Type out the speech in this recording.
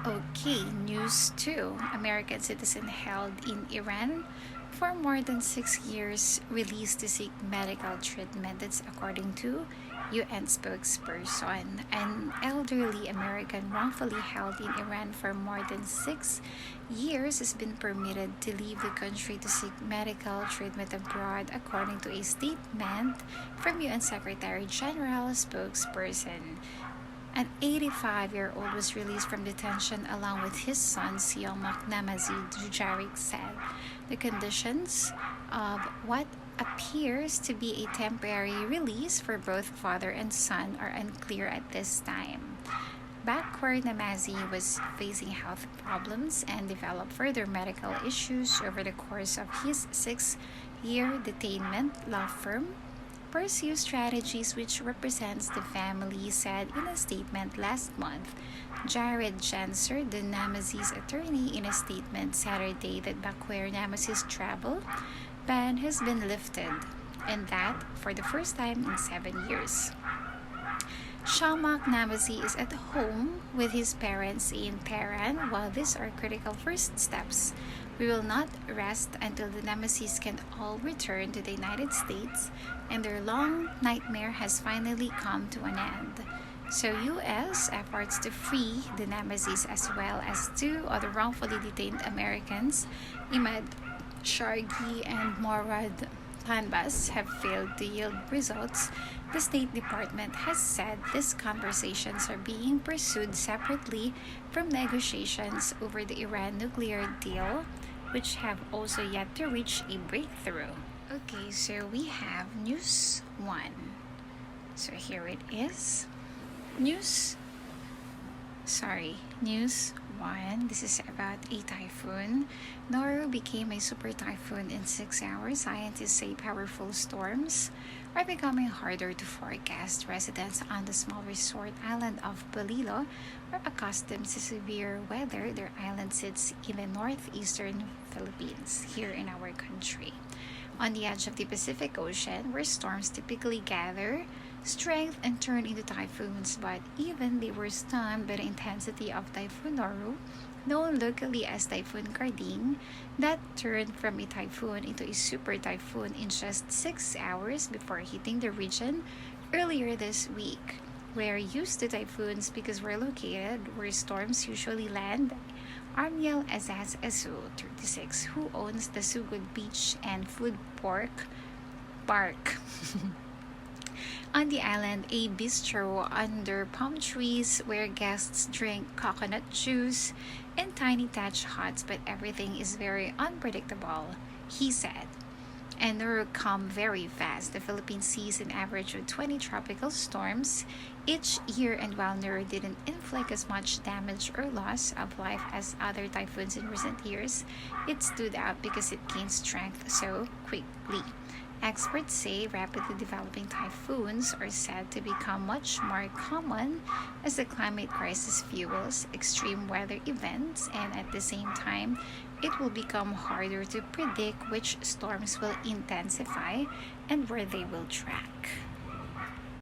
Okay, news 2. American citizen held in Iran for more than 6 years released to seek medical treatment. That's according to UN spokesperson. An elderly American wrongfully held in Iran for more than 6 years has been permitted to leave the country to seek medical treatment abroad, according to a statement from UN Secretary General spokesperson. An 85-year-old was released from detention along with his son, Siyomak Namazi, Dujarik said. The conditions of what appears to be a temporary release for both father and son are unclear at this time. Bakwar Namazi was facing health problems and developed further medical issues over the course of his 6-year detainment. Law firm Pursue Strategies, which represents the family, said in a statement last month. Jared Janser, the Namazi's attorney, in a statement Saturday that Bakwar Namazi's travel ban has been lifted, and that for the first time in 7 years. Shamak Namazi is at home with his parents in Tehran. While these are critical first steps, we will not rest until the Namazis can all return to the United States and their long nightmare has finally come to an end. So U.S. efforts to free the Namazis as well as 2 other wrongfully detained Americans, Imad Shargi and Morad Tanbas, have failed to yield results. The State Department has said these conversations are being pursued separately from negotiations over the Iran nuclear deal, which have also yet to reach a breakthrough. Okay, so we have News 1. So here it is. News 1. This is about a typhoon. Noru became a super typhoon in 6 hours. Scientists say powerful storms are becoming harder to forecast. Residents on the small resort island of Balilo are accustomed to severe weather. Their island sits in the northeastern Philippines, here in our country, on the edge of the Pacific Ocean, where storms typically gather strength and turn into typhoons. But even they were stunned by the intensity of Typhoon Noru, known locally as Typhoon Carding, that turned from a typhoon into a super typhoon in just 6 hours before hitting the region earlier this week. We're used to typhoons because we're located where storms usually land. Armiel Azaz Azu, 36, who owns the Sugod Beach and Food Park on the island, a bistro under palm trees where guests drink coconut juice in tiny thatched huts, but everything is very unpredictable, he said. And Noru come very fast. The Philippines sees an average of 20 tropical storms each year, and while Noru didn't inflict as much damage or loss of life as other typhoons in recent years, it stood out because it gained strength so quickly. Experts say rapidly developing typhoons are said to become much more common as the climate crisis fuels extreme weather events, and at the same time, it will become harder to predict which storms will intensify and where they will track.